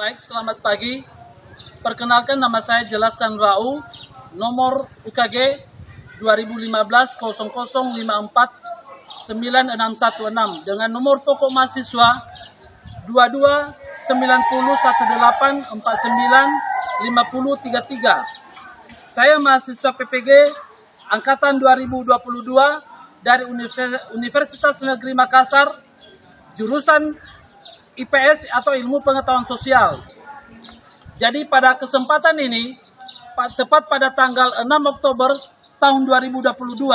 Baik, selamat pagi. Perkenalkan, nama saya Jelaskan Rau, nomor UKG 2015-0054-9616 dengan nomor pokok mahasiswa 229018495033. Saya mahasiswa PPG angkatan 2022 dari Universitas Negeri Makassar, jurusan IPS atau Ilmu Pengetahuan Sosial. Jadi pada kesempatan ini, tepat pada tanggal 6 Oktober tahun 2022,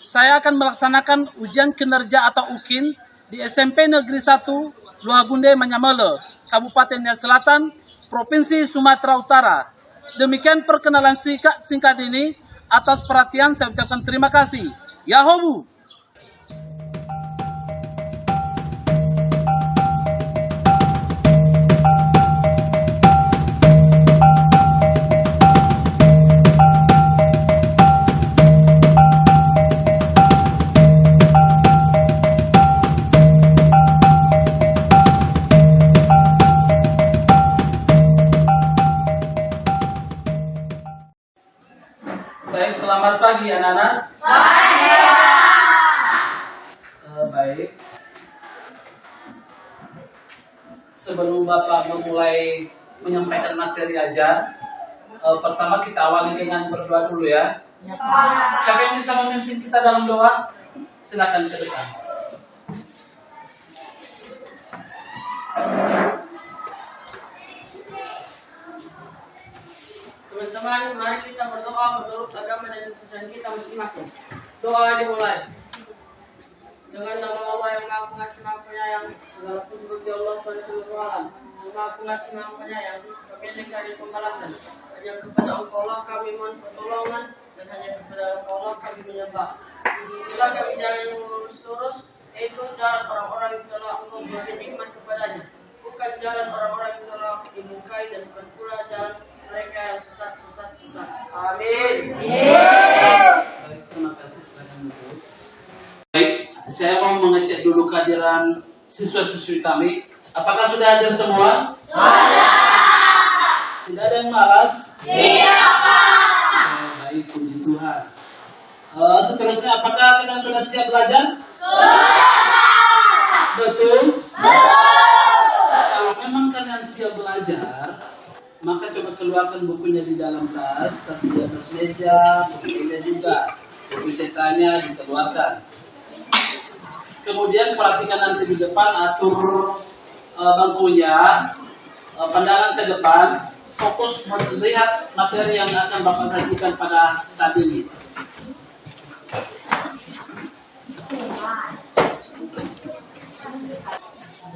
saya akan melaksanakan ujian kinerja atau UKIN di SMP Negeri 1 Luhagunde Manyamele, Kabupaten Nia Selatan, Provinsi Sumatera Utara. Demikian perkenalan singkat ini. Atas perhatian saya ucapkan terima kasih. Yahobu. Baik, selamat pagi anak-anak. Baik. Sebelum Bapak memulai menyampaikan materi ajar, pertama kita awali dengan berdoa dulu ya. Siapa yang bisa memimpin kita dalam doa? Silakan ke depan. Teman-teman, mari kita berdoa menurut agama dan kepercayaan kita masing-masing. Doa dimulai. Dengan nama Allah yang Maha Pengasih Maha Penyayang, segala puji bagi Allah Tuhan seluruh alam. Maha Pengasih Maha Penyayang, pemilik dari pembalasan. Hanya kepada Engkau lah kami mohon pertolongan, dan hanya kepada Engkau lah kami menyembah. Inilah kami jalan yang lurus, yaitu jalan orang-orang yang telah Engkau beri nikmat kepadanya. Bukan jalan orang-orang yang telah dimurkai, dan bukan pula jalan mereka yang sesat. Amin. Baik, terima kasih. Silakan duduk. Baik, saya mau mengecek dulu kehadiran siswa-siswi kami. Apakah sudah hadir semua? Sudah. Tidak ada yang malas? Tidak, Pak. Baik, puji Tuhan. Seterusnya, apakah kalian sudah siap belajar? Sudah. Betul? Kalau memang kalian siap belajar, maka coba keluarkan bukunya di dalam tas di atas meja, bukunya juga, buku cetakannya dikeluarkan. Kemudian perhatikan nanti di depan, atur bangkunya, pandangan ke depan, fokus melihat materi yang akan Bapak sajikan pada saat ini.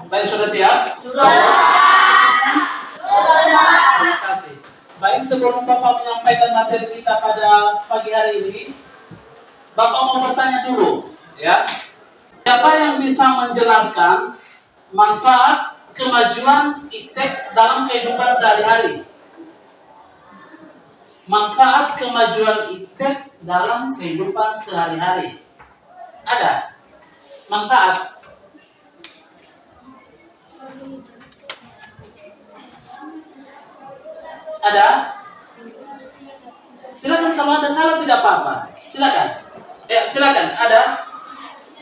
Baik, sudah siap? Sudah. Terima kasih. Baik, sebelum Bapak menyampaikan materi kita pada pagi hari ini, Bapak mau bertanya dulu, ya. Siapa yang bisa menjelaskan manfaat kemajuan iptek dalam kehidupan sehari-hari? Manfaat kemajuan iptek dalam kehidupan sehari-hari. Ada? Manfaat? Ada? Silakan, kalau ada salah tidak apa-apa. Silakan. Silakan. Ada?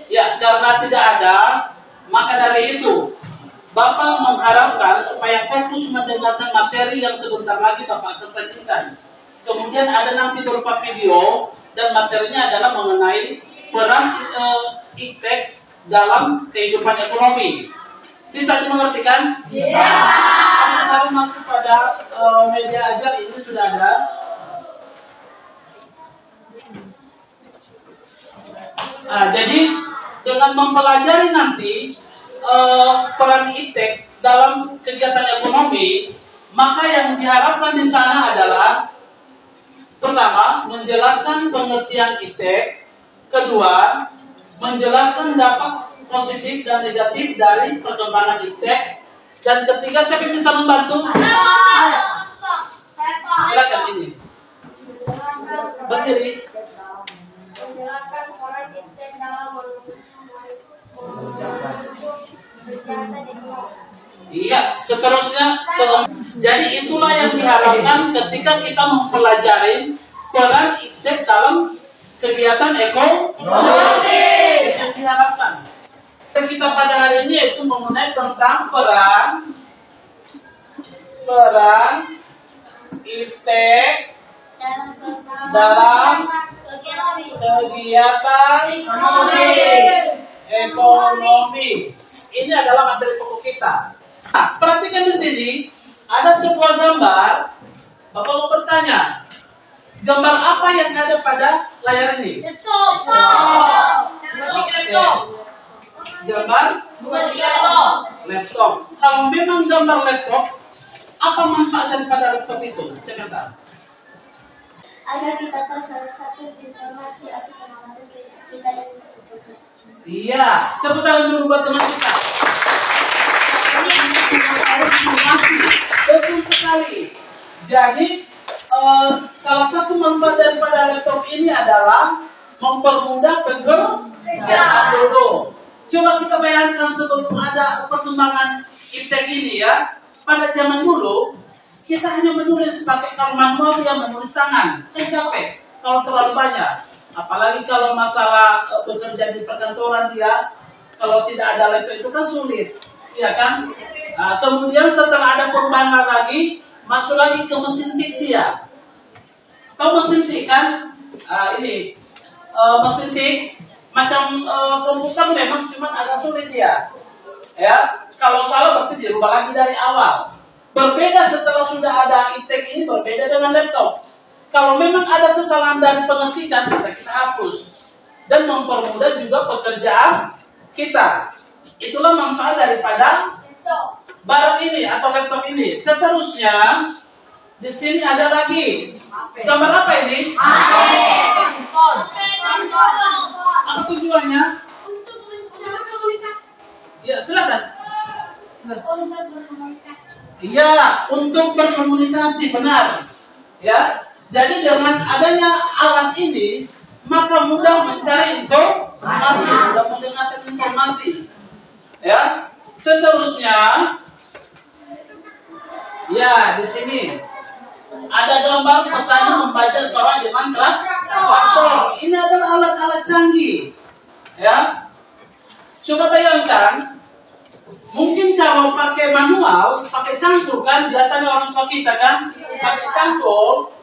Ya, karena tidak ada, maka dari itu Bapak mengharapkan supaya fokus mendengarkan materi yang sebentar lagi Bapak akan sajikan. Kemudian ada nanti berupa video, dan materinya adalah mengenai peran iptek dalam kehidupan ekonomi. Bisa dimengertikan? Bisa. Sekarang masuk pada media ajar ini sudah ada. Jadi dengan mempelajari nanti peran iptek dalam kegiatan ekonomi, maka yang diharapkan di sana adalah pertama, menjelaskan pengertian iptek, kedua, menjelaskan dampak positif dan negatif dari perkembangan iptek, dan ketiga, siapa yang bisa membantu? Silakan ini. Berdiri. Menjelaskan peran iptek dalam Iya, seterusnya. Jadi itulah yang diharapkan ketika kita mempelajari peran iptek dalam kegiatan ekonomi. Yang diharapkan. Kita pada hari ini yaitu mengenai tentang peran iptek dalam kegiatan ekonomi. Ini adalah materi pokok kita. Nah, perhatikan di sini ada sebuah gambar. Bapak mau bertanya, gambar apa yang ada pada layar ini? Gambar laptop. Kalau memang gambar laptop, apa manfaat daripada laptop itu? Sebentar. Agar kita tahu salah satu informasi atau semangat kita yang betul. Iya, tepuk tangan dulu buat teman kita. Betul sekali. Jadi salah satu manfaat daripada laptop ini adalah mempermudah pekerjaan dulu. Coba kita bayangkan sebelum ada perkembangan iptek ini ya. Pada zaman dulu kita hanya menulis pakai kalau manual dia menulis tangan, kan capek kalau terlalu banyak. Apalagi kalau masalah bekerja di perkantoran dia, kalau tidak ada laptop itu kan sulit, ya kan? Kemudian setelah ada perubahan lagi, masuk lagi ke mesin tik dia. Tahu mesin tik kan? Ini mesin tik macam komputer memang cuma agak sulit dia. Ya, kalau salah berarti dirubah lagi dari awal. Berbeda setelah sudah ada iptek ini berbeda dengan laptop. Kalau memang ada kesalahan dari pengetikan bisa kita hapus dan mempermudah juga pekerjaan kita. Itulah manfaat daripada barang ini atau laptop ini. Seterusnya di sini ada lagi gambar apa ini? Apa tujuannya? Ya silakan. Iya, untuk berkomunikasi benar. Ya, jadi dengan adanya alat ini, maka mudah mencari informasi, mudah mendengarkan informasi. Ya, seterusnya, ya di sini ada gambar petani membajak sawah dengan traktor. Ini adalah alat-alat canggih. Ya, coba bayangkan. Mungkin kalau pakai manual, pakai cangkul kan, biasanya orang tua kita kan, pakai cangkul,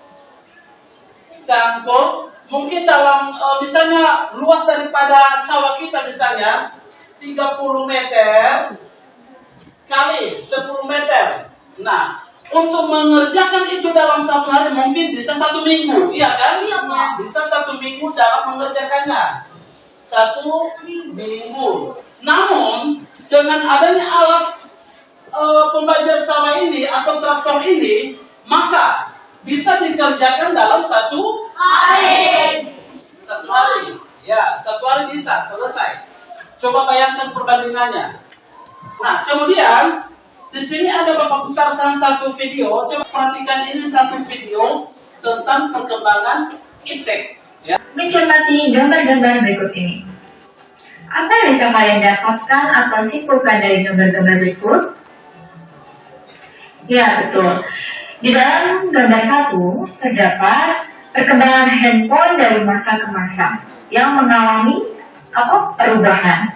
mungkin dalam misalnya luas daripada sawah kita misalnya 30 meter kali 10 meter. Nah, untuk mengerjakan itu dalam satu hari mungkin bisa 1 minggu, iya kan? Bisa 1 minggu dalam mengerjakannya. 1 minggu. Namun dengan adanya alat pembajar sawah ini atau traktor ini, maka bisa dikerjakan dalam 1 hari. 1 hari, ya 1 hari bisa selesai. Coba bayangkan perbandingannya. Nah, kemudian di sini ada Bapak putarkan satu video. Coba perhatikan ini satu video tentang perkembangan iptek. Ya. Mencermati gambar-gambar berikut ini. Apa yang bisa kalian dapatkan atau simpulkan dari gambar-gambar berikut? Ya, betul. Di dalam gambar 1 terdapat perkembangan handphone dari masa ke masa yang mengalami perubahan.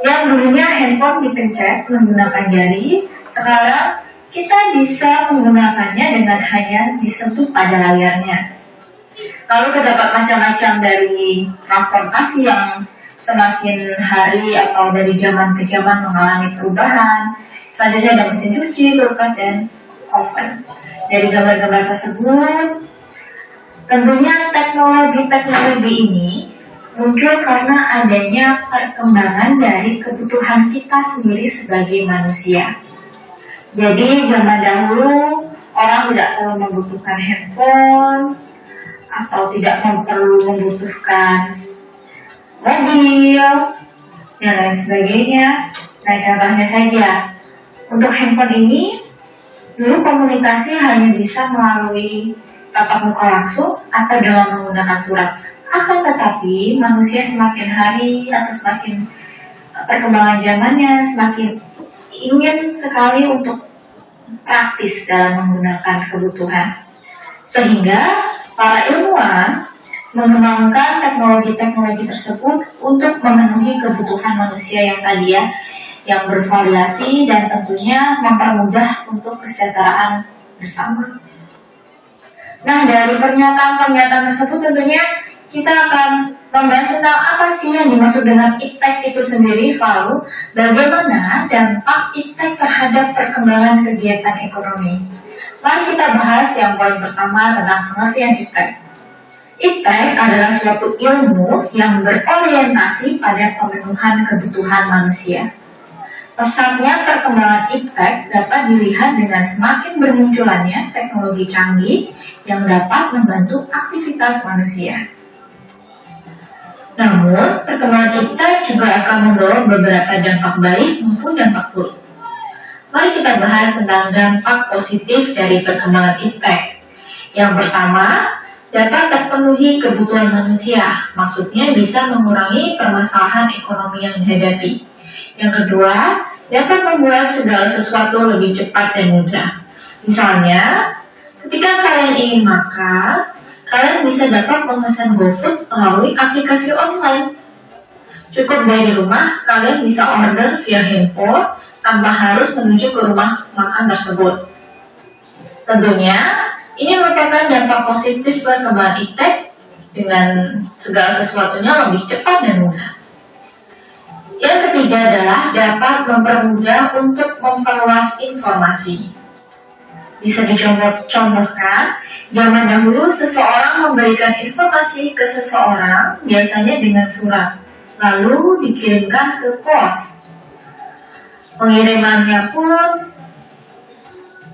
Yang dulunya handphone dipencet menggunakan jari, sekarang kita bisa menggunakannya dengan hanya disentuh pada layarnya. Lalu terdapat macam-macam dari transportasi yang semakin hari atau dari zaman ke zaman mengalami perubahan. Selanjutnya ada mesin cuci, kulkas, dan oven. Dari gambar-gambar tersebut, tentunya teknologi ini muncul karena adanya perkembangan dari kebutuhan kita sendiri sebagai manusia. Jadi zaman dahulu orang tidak perlu membutuhkan handphone atau tidak perlu membutuhkan mobil dan lain sebagainya. Nah, contohnya saja untuk handphone ini dulu komunikasi hanya bisa melalui tatap muka langsung atau dengan menggunakan surat. Akan tetapi manusia semakin hari atau semakin perkembangan zamannya semakin ingin sekali untuk praktis dalam menggunakan kebutuhan. Sehingga para ilmuwan mengembangkan teknologi-teknologi tersebut untuk memenuhi kebutuhan manusia yang tadi ya, yang bervariasi dan tentunya mempermudah untuk kesejahteraan bersama. Nah, dari pernyataan-pernyataan tersebut tentunya kita akan membahas tentang apa sih yang dimaksud dengan iptek itu sendiri, lalu bagaimana dampak iptek terhadap perkembangan kegiatan ekonomi. Mari kita bahas yang poin pertama tentang pengertian iptek. Iptek adalah suatu ilmu yang berorientasi pada pemenuhan kebutuhan manusia. Pesatnya perkembangan iptek dapat dilihat dengan semakin bermunculannya teknologi canggih yang dapat membantu aktivitas manusia. Namun, perkembangan iptek juga akan membawa beberapa dampak baik maupun dampak buruk. Mari kita bahas tentang dampak positif dari perkembangan iptek. Yang pertama, dapat terpenuhi kebutuhan manusia, maksudnya bisa mengurangi permasalahan ekonomi yang dihadapi. Yang kedua, dapat membuat segala sesuatu lebih cepat dan mudah. Misalnya, ketika kalian ingin makan, kalian bisa dapat memesan GoFood melalui aplikasi online. Cukup dari rumah, kalian bisa order via handphone tanpa harus menuju ke rumah makan tersebut. Tentunya, ini merupakan dampak positif perkembangan iptek dengan segala sesuatunya lebih cepat dan mudah. Yang ketiga adalah dapat mempermudah untuk memperluas informasi. Bisa dicontohkan, zaman dahulu seseorang memberikan informasi ke seseorang biasanya dengan surat, lalu dikirimkan ke pos. Pengirimannya pun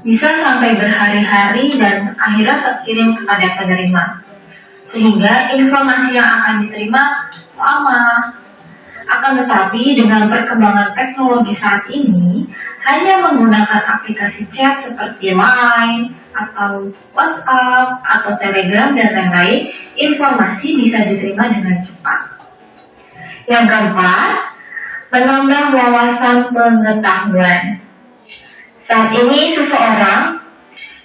bisa sampai berhari-hari dan akhirnya terkirim kepada penerima. Sehingga informasi yang akan diterima lama. Akan tetapi dengan perkembangan teknologi saat ini, hanya menggunakan aplikasi chat seperti Line, atau WhatsApp, atau Telegram, dan lain-lain, informasi bisa diterima dengan cepat. Yang keempat, menambah wawasan pengetahuan. Saat ini seseorang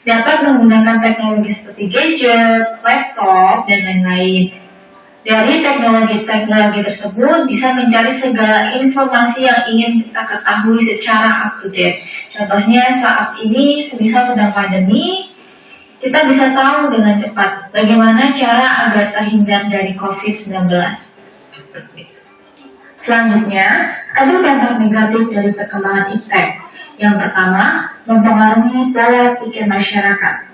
dapat menggunakan teknologi seperti gadget, laptop, dan lain-lain. Dari teknologi-teknologi tersebut bisa mencari segala informasi yang ingin kita ketahui secara up to date. Contohnya saat ini semisal sedang pandemi, kita bisa tahu dengan cepat bagaimana cara agar terhindar dari COVID-19. Selanjutnya, ada dampak negatif dari perkembangan iptek. Yang pertama, mempengaruhi pola pikir masyarakat.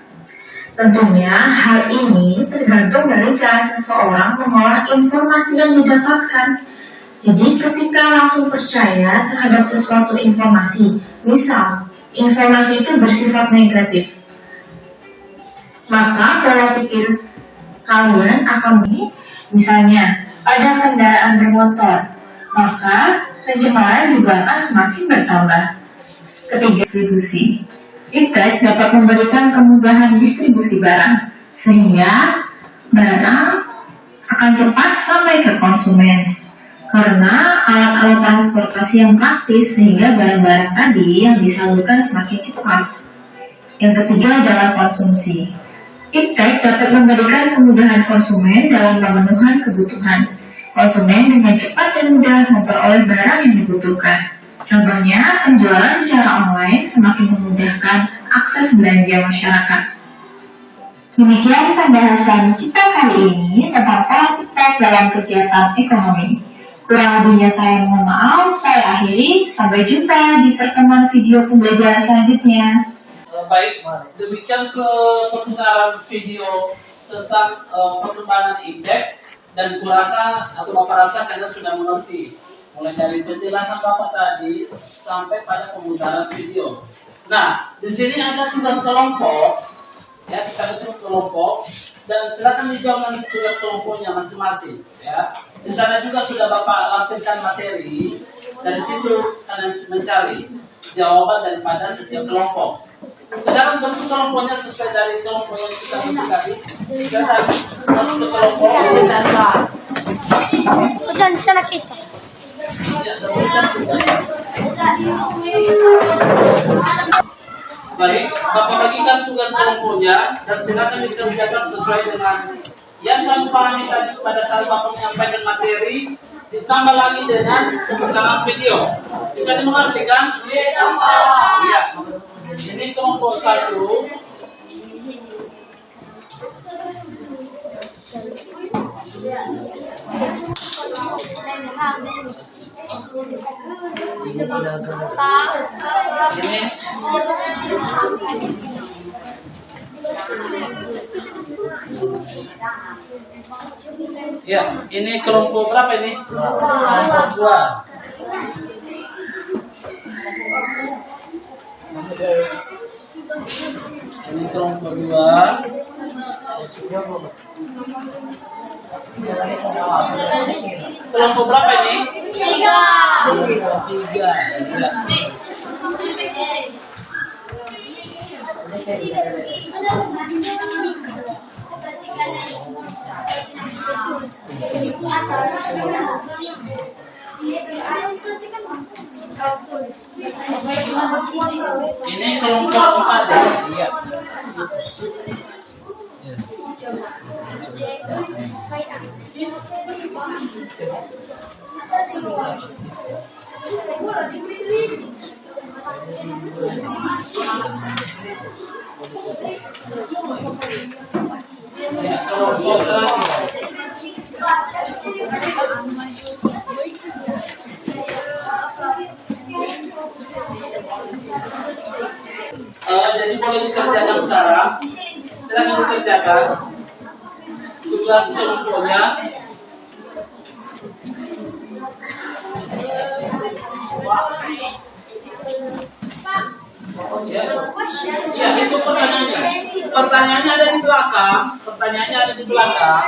Tentunya hal ini tergantung dari cara seseorang mengolah informasi yang didapatkan. Jadi ketika langsung percaya terhadap sesuatu informasi, misal informasi itu bersifat negatif, maka pola pikir kalian akan misalnya pada kendaraan bermotor, maka pencemaran juga akan semakin bertambah. Ketiga, distribusi. Iptek dapat memberikan kemudahan distribusi barang, sehingga barang akan cepat sampai ke konsumen. Karena alat-alat transportasi yang praktis, sehingga barang-barang tadi yang disalurkan semakin cepat. Yang ketiga adalah konsumsi. Iptek dapat memberikan kemudahan konsumen dalam pemenuhan kebutuhan. Konsumen dengan cepat dan mudah memperoleh barang yang dibutuhkan. Contohnya, penjualan secara online semakin memudahkan akses belanja masyarakat. Demikian pembahasan kita kali ini tentang peran iptek dalam kegiatan ekonomi. Kurang lebihnya saya mohon maaf, saya akhiri. Sampai jumpa di pertemuan video pembelajaran selanjutnya. Baik, demikian perkenalan video tentang perkembangan iptek, dan kurasa atau Bapak rasa kalian sudah mengerti. Mulai dari penjelasan Bapak tadi sampai pada pemutaran video. Nah, di sini ada tugas kelompok, ya kita bentuk kelompok, dan silakan dijawab nanti tugas kelompoknya masing-masing. Ya, di sana juga sudah Bapak lampirkan materi. Dari situ kalian mencari jawaban daripada setiap kelompok. Sedangkan bentuk kelompoknya sesuai dari kelompok yang kita bentuk tadi. Kita masuk ke kelompok. Jangan salah kita. Ya, sebutkan Baik, Bapak bagikan tugas kelompoknya dan silakan dikerjakan sesuai dengan yang kamu pahami tadi pada saat Bapak menyampaikan materi, ditambah lagi dengan pembekalan video. Bisa dimengerti kan? Iya. Ini kelompok 1. Ini ya, ini kelompok berapa ini? Kelompok 2. Ini kelompok 2. Kelompok berapa ini? 3. Kelompok 3. Ya. Ini kelompok 4 ya? Iya. Ya, kelompok terakhir. Jadi boleh dikerjakan sekarang. Silakan dikerjakan tugas kelompoknya. Ya, itu pertanyaannya. Pertanyaannya ada di belakang. Pertanyaannya ada di belakang.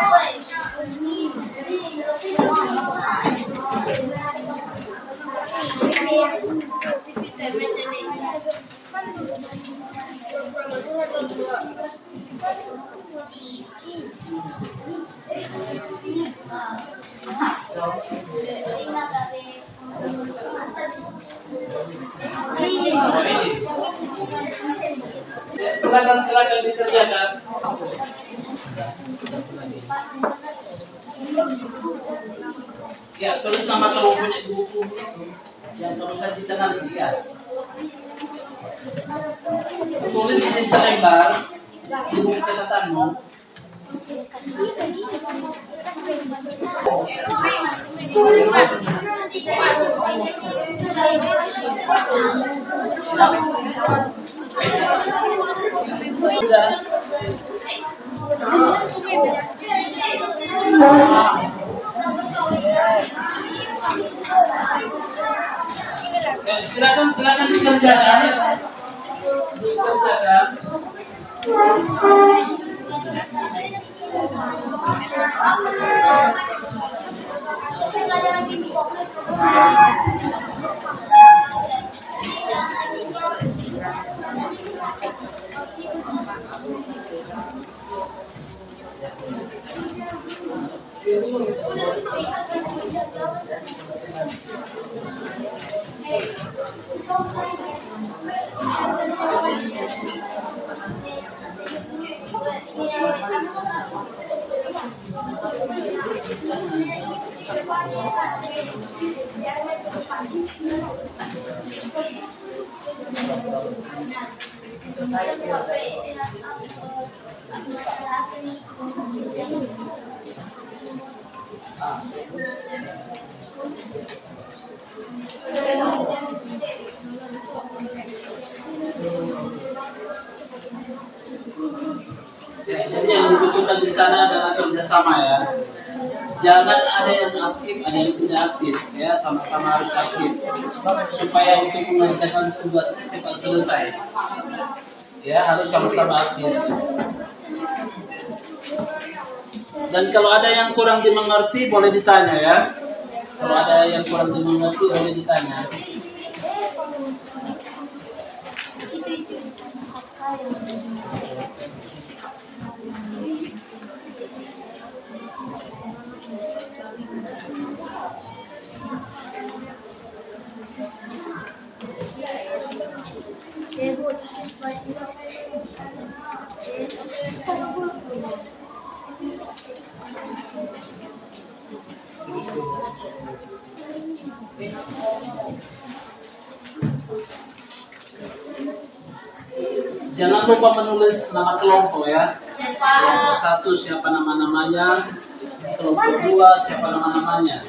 Silakan dikerjakan. Ya, tulis nama kelompoknya di buku yang kamu sajikan nanti, ya. Tulis di selembar di buku catatanmu. Sudah. Silakan dikerjakan. Jadi yang dibutuhkan di sana adalah kerjasama, ya. Jangan ada yang aktif, ada yang tidak aktif, ya. Sama-sama harus aktif supaya untuk mengerjakan tugas cepat selesai. Ya, harus sama-sama aktif. Dan kalau ada yang kurang dimengerti boleh ditanya, ya. Kalau ada yang kurang dimengerti boleh ditanya. Jangan lupa menulis nama kelompok ya. Kelompok 1 siapa nama-namanya, kelompok 2 siapa nama-namanya.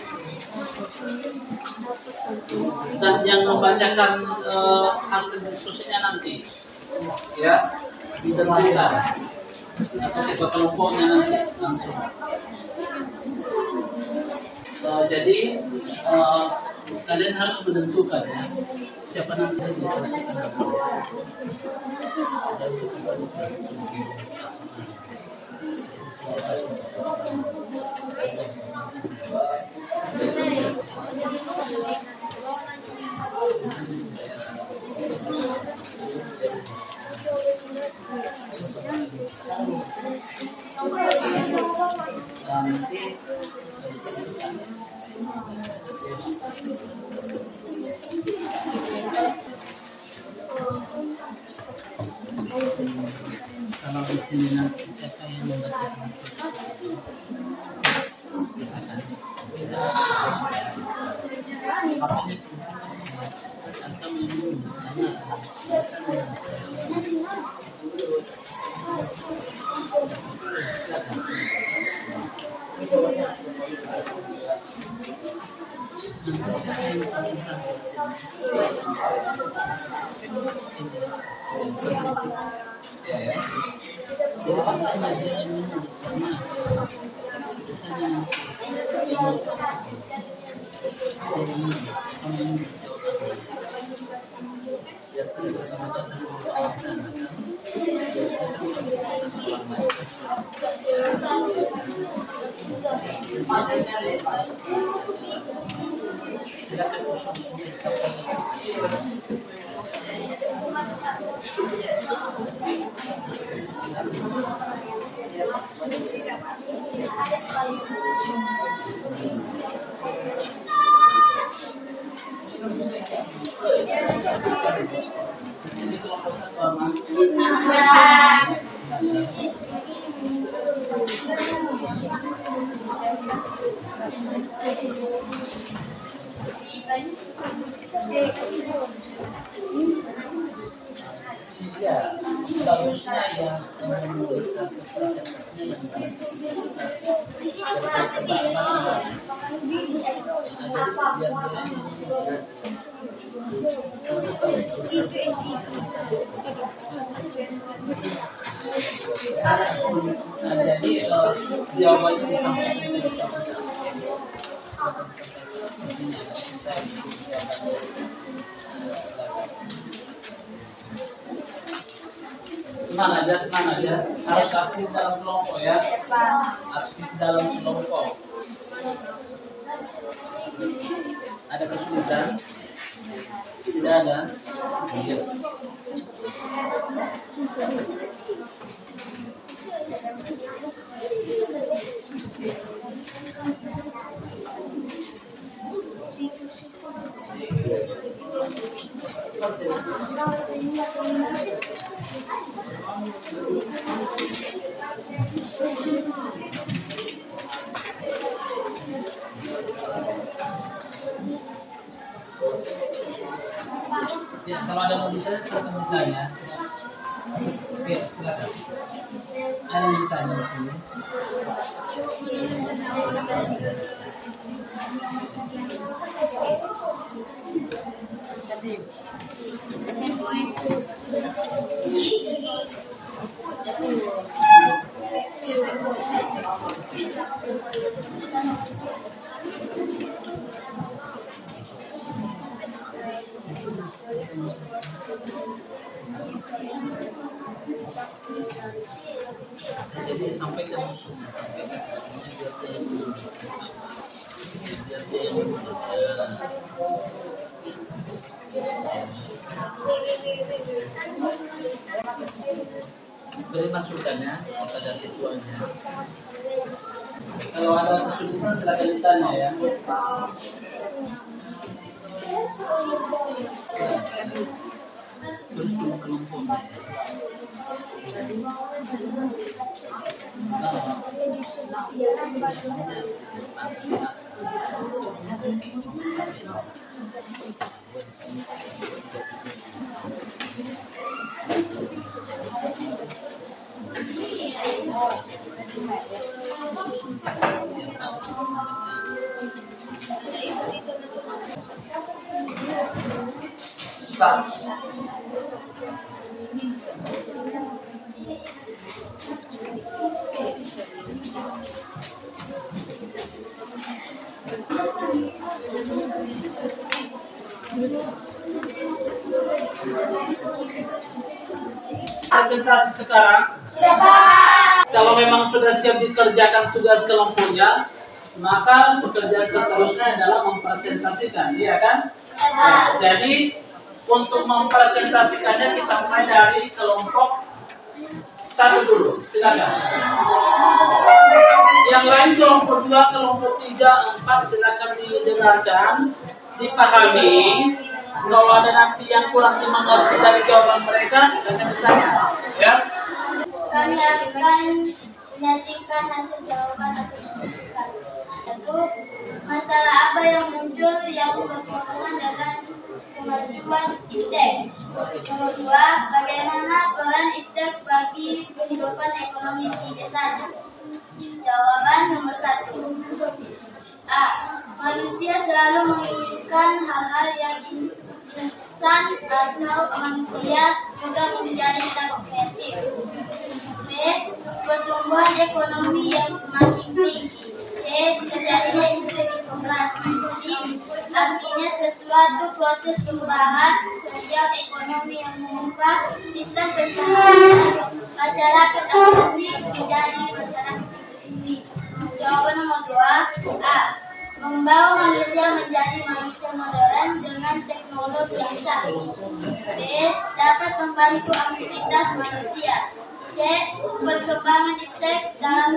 Dan yang membacakan hasil diskusinya nanti ya ditentukan atau tipe kelompoknya nanti langsung. Jadi kalian harus menentukan ya siapa nanti yang ditentukan. Kalau di sini nanti siapa yang membacakan silakan. Ya, bagusnya yang menulis hasil presentasinya yang jadi jawabannya disampaikan senang aja, harus aktif dalam kelompok ya, aktif dalam kelompok. Ada kesulitan? Tidak ada? Iya. Ya, kalau ada mau ditanya, silakan ditanya. Oke, silakan. Ada yang ditanya di sini. Jadi sampaikan khususnya, sampaikan biar dia yang menulis. Biar dia yang menulis. Beri masukannya kepada ketuanya. Kalau ada kesulitan silakan ditanya ya. terus dulu kelompoknya. Presentasi sekarang. Kalau memang sudah siap dikerjakan tugas kelompoknya, maka pekerjaan seterusnya adalah mempresentasikan, iya kan? Jadi untuk mempresentasikannya kita mulai dari kelompok 1 dulu, silakan. Yang lain kelompok 2, kelompok 3, 4 silakan didengarkan, dipahami. Kalau ada nanti yang kurang dimengerti dari jawaban mereka, silakan ditanya. Ya. Kami akan menyajikan hasil jawaban atau diskusikan. Satu, masalah apa yang muncul yang berhubungan dengan kemajuan IPTEK. Nomor 2, bagaimana peran IPTEK bagi kehidupan ekonomi di desanya. Jawaban nomor 1. A. Manusia selalu menginginkan hal-hal yang insan atau manusia juga menjadi tahap kreatif. B. Pertumbuhan ekonomi yang semakin tinggi. C. Terjadinya integrasi. Artinya sesuatu proses perubahan sosial ekonomi yang mengubah sistem pencahayaan masyarakat asasi menjadi masyarakat sendiri. Jawaban nomor 2. A. Membawa manusia menjadi manusia modern dengan teknologi yang canggih. B. Dapat membantu aktivitas manusia. C. Perkembangan IPTEK dalam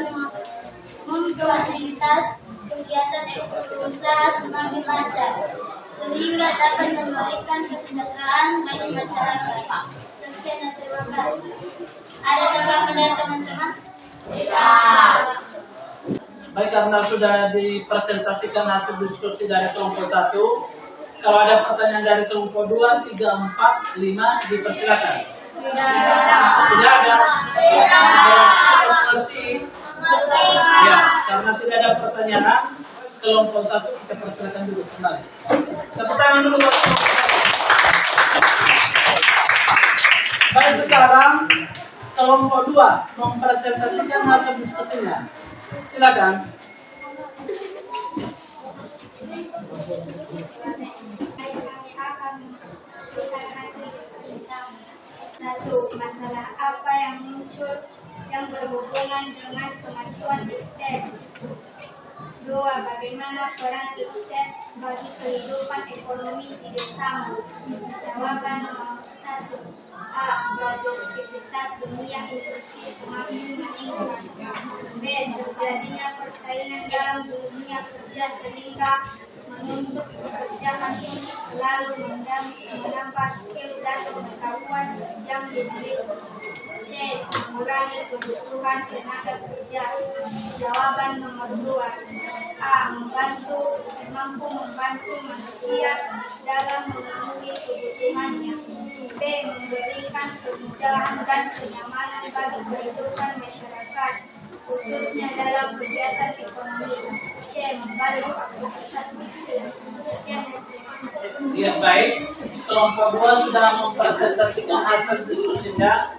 memfasilitas kegiatan usaha semakin lancar sehingga dapat memberikan kesejahteraan bagi masyarakat. Sekian dan terima kasih. Ada tanggapan dari teman-teman? Baik, karena sudah dipresentasikan hasil diskusi dari kelompok 1, kalau ada pertanyaan dari kelompok 2, 3, 4, 5, dipersilakan. Tidak ada. Mengerti? Ya, karena sudah ada pertanyaan, kelompok 1 kita persilakan dulu kembali. Tepuk tangan dulu. Baik, sekarang kelompok 2 mempresentasikan hasil diskusinya. Silakan. Satu, masalah apa yang muncul yang berhubungan dengan kemajuan IPTEK. 2. Bagaimana peran IPTEK bagi kehidupan ekonomi di desamu. Jawaban nomor 1. A. Produktivitas dunia industri semakin meningkat. B. Terjadinya persaingan dalam dunia kerja sehingga menuntut pekerjaan ini selalu menambah skill dan pengetahuan yang dimiliki. C. Mengurangi kebutuhan tenaga kerja. Jawaban nomor 2. A. Mampu membantu manusia dalam memenuhi kebutuhannya. B. Memberikan kesejahteraan dan kenyamanan bagi kehidupan masyarakat, khususnya dalam kegiatan ekonomi. C. Membantu aktivitas manusia. Ya, baik. Kelompok 2 sudah mempresentasikan hasil diskusinya.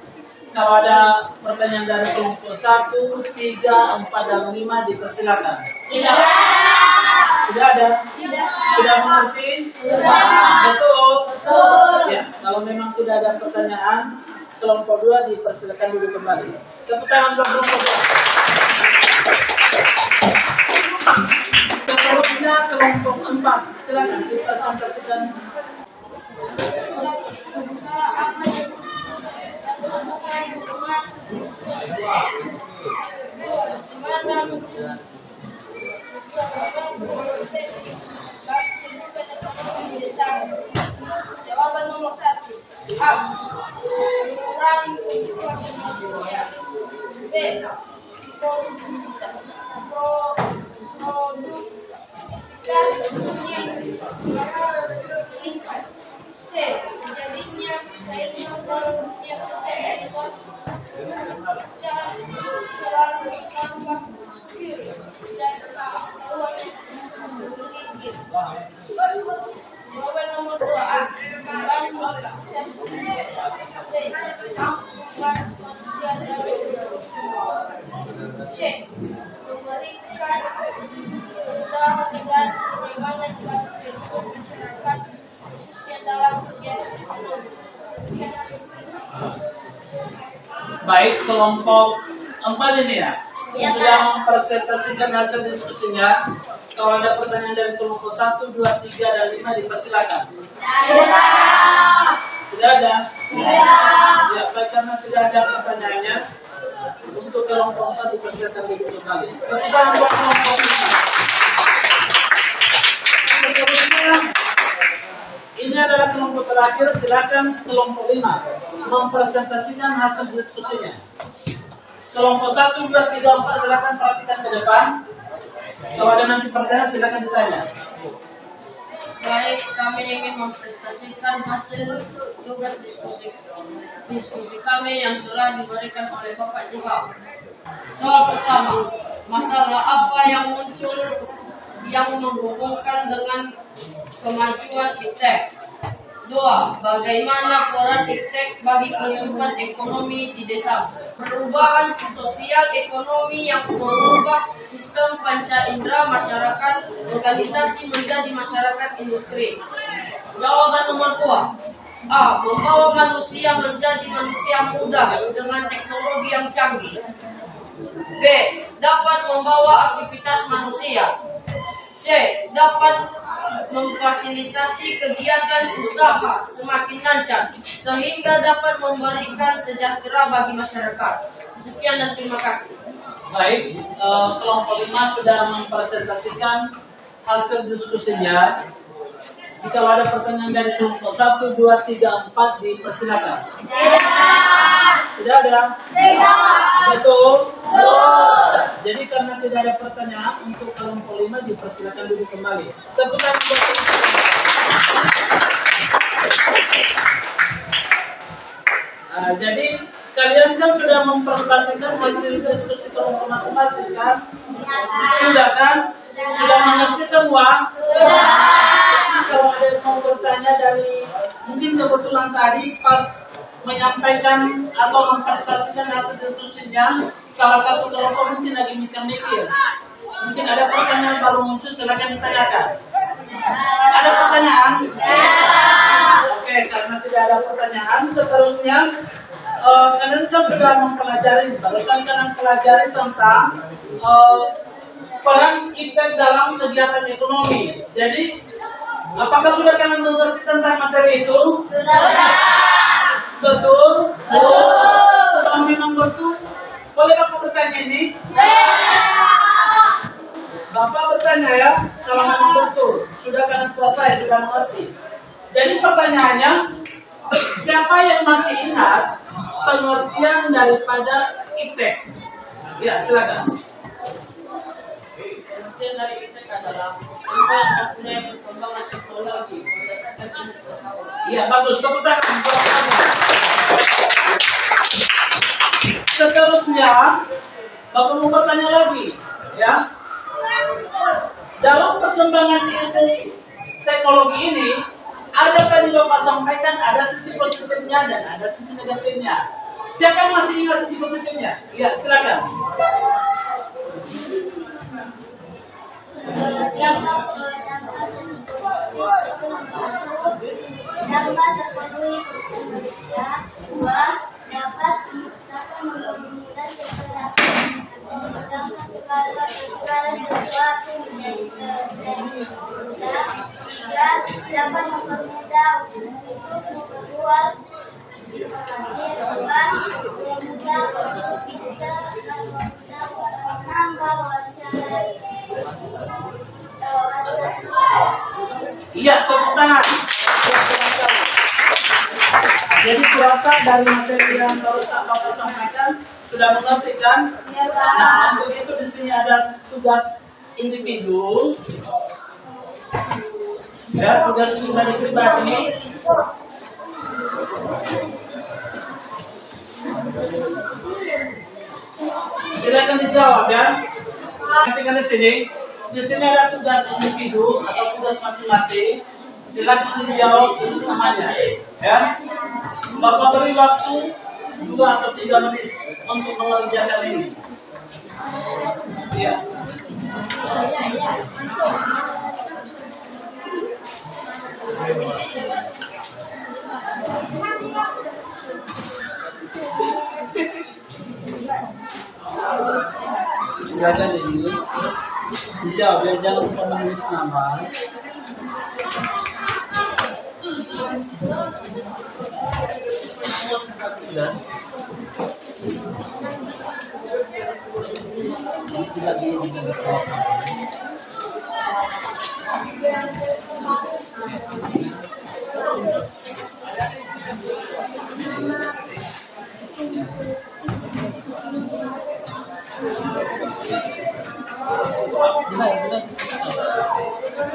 Kalau ada pertanyaan dari kelompok 1, 3, 4, dan 5 dipersilakan. Tidak. Tidak ada? Tidak. Sudah mengerti? Sudah. Betul? Betul. Ya, kalau memang tidak ada pertanyaan, kelompok 2 dipersilakan dulu kembali. Tepuk tangan untuk kelompok 2. Seterusnya kelompok 4. Silakan dipresentasikan. Jawaban nomor 1. A. mengurangi kebutuhan manusia. B. Produksi dunia meningkat. C. Terjadinya saingan dalam dunia pertanian. Jangan selalu menambah skill dan kemampuannya memiliki. Jawaban nomor 2 A. Membantu aktivitas. B. Mampukan manusia dalam C. Memberikan kemudahan dan kenyamanan bagi masyarakat khususnya dalam kegiatan ekonomi. Baik, kelompok 4 ini ya, Ya, sudah mempresentasikan hasil diskusinya. Kalau ada pertanyaan dari kelompok 1, 2, 3, dan 5 dipersilakan. Tidak ada? Ya, baik, karena tidak ada pertanyaannya, untuk kelompok 4 dipersilakan dulu kembali. Kemudian buat kelompok 5. Seterusnya, ini adalah kelompok terakhir. Silakan kelompok 5 mempresentasikan hasil diskusinya. Kelompok 1, 2, 3, 4 silakan perhatikan ke depan. Kalau ada nanti pertanyaan silakan ditanya. Baik, kami ingin mempresentasikan hasil tugas diskusi kami yang telah diberikan oleh Bapak Jiwa. Soal pertama, masalah apa yang muncul yang menghubungkan dengan kemajuan iptek? 2. Bagaimana peran iptek bagi kehidupan ekonomi di desa? Perubahan sosial ekonomi yang mengubah sistem panca indera masyarakat organisasi menjadi masyarakat industri. Jawaban nomor 2. A. Membawa manusia menjadi manusia muda dengan teknologi yang canggih. B. Dapat membawa aktivitas manusia. C. Dapat memfasilitasi kegiatan usaha semakin lancar sehingga dapat memberikan sejahtera bagi masyarakat. Sekian dan terima kasih. Baik, kelompok 5 sudah mempresentasikan hasil diskusinya. Jika ada pertanyaan dari kelompok 1, 2, 3, 4 dipersilakan. Tidak ada? Betul? Jadi karena tidak ada pertanyaan untuk kelompok 5 dipersilakan duduk kembali. Tepuk tangan buat kelompok 5. Jadi kalian kan sudah mempresentasikan hasil diskusi kelompok masing-masing kan? Sudah kan? Sudah mengerti semua? Kalau ada yang mau bertanya dari mungkin kebetulan tadi pas menyampaikan atau mempresentasikan hasil diskusinya salah satu kelompok mungkin lagi mikir-mikir, mungkin ada pertanyaan baru muncul, silakan ditanyakan. Ada pertanyaan? Oke, karena tidak ada pertanyaan, seterusnya kalian kan sudah mempelajari, barusan kalian pelajari tentang peran iptek dalam kegiatan ekonomi. Jadi apakah sudah kalian mengerti tentang materi itu? Betul? Kalau memang betul, boleh Bapak bertanya ini? Bapak bertanya ya, kalau memang betul, sudah kalian selesai, sudah mengerti. Jadi pertanyaannya, siapa yang masih ingat pengertian daripada iptek? Ya, silakan. Pengertian dari iptek adalah ilmu yang mempunyai perkembangan teknologi berdasarkan ilmu pengetahuan. Iya, bagus. Tepuk tangan. Seterusnya, Bapak mau bertanya lagi, ya. Dalam perkembangan ilmu teknologi ini, ada tadi Bapak sampaikan ada sisi positifnya dan ada sisi negatifnya. Siapa yang masih ingat sisi positifnya? Ya, silakan. Dampak sisi positif itu maksud dapat terpenuhi kebutuhan manusia. 2. Dapat mempermudah memudahkan segala sesuatu menjadi mudah. 3. Dapat mempermudah untuk memperluas informasi. 4. Memudahkan menambah wawasan. Iya, tepuk tangan. Jadi puasa dari materi yang baru Bapak sampaikan sudah mengerti kan? Nah, untuk itu di sini ada tugas individu. Ya, tugas pribadi pribadi. Silakan dijawab ya. Perhatikan di sini. Di sini ada tugas individu atau tugas masing-masing. Silakan dijawab tulis namanya. Ya. Bapak beri waktu 2 atau 3 menit untuk mengerjakan ini. Ya. Silakan ini dijawab ya, jangan lupa menulis nama. Ya. Lagi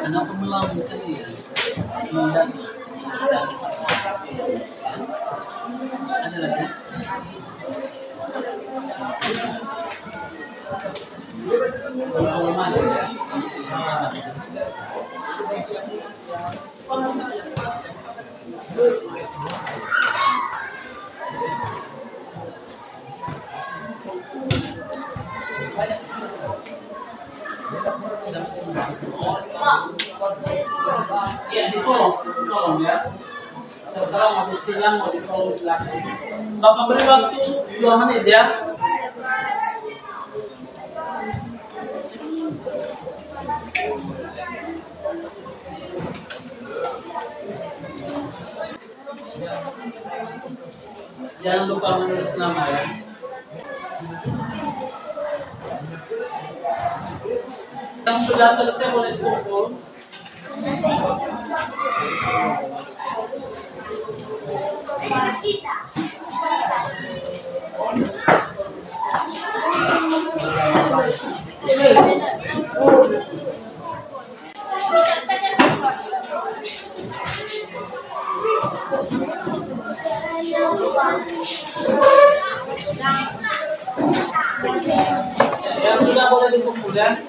anak pemelawan kali ya. Ada lagi. Ya, ditolong ya. Terserah mau disilang mau ditolong silakan. Bapak beri waktu 2 menit ya. Jangan lupa menulis nama ya. Yang sudah selesai boleh dikumpul. Yang sudah boleh dikumpul ya.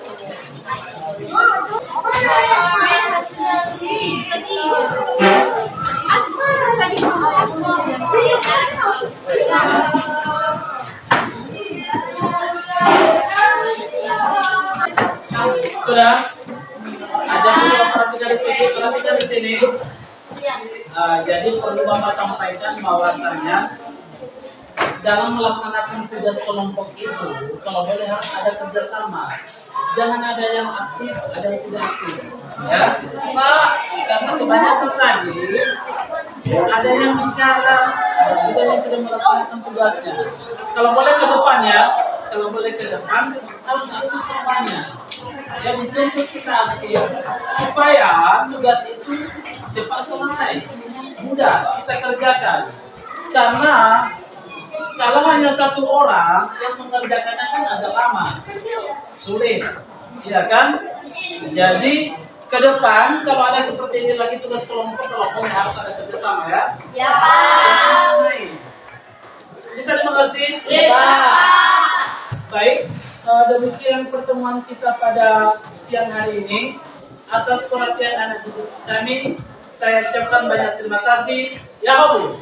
Sudah? Perhatikan di sini. Jadi perlu Bapak sampaikan bahwasanya dalam melaksanakan tugas kelompok itu, kalau boleh harus ada kerjasama. Jangan ada yang aktif, ada yang tidak aktif. Ya, Pak, karena kebanyakan tadi ada yang bicara, juga yang sedang melaksanakan tugasnya. Kalau boleh ke depan, harus aktif semuanya. Ya, dituntut kita aktif supaya tugas itu cepat selesai, mudah kita kerjakan. Karena kalau hanya satu orang yang mengerjakannya kan agak lama, sulit, ya kan? Jadi ke depan kalau ada seperti ini lagi tugas kelompok harus ada kerjasama ya. Ya Pak. Bisa dimengerti? Ya. Baik, demikian pertemuan kita pada siang hari ini. Atas perhatian anak didik kami, saya ucapkan banyak terima kasih. Ya Allah.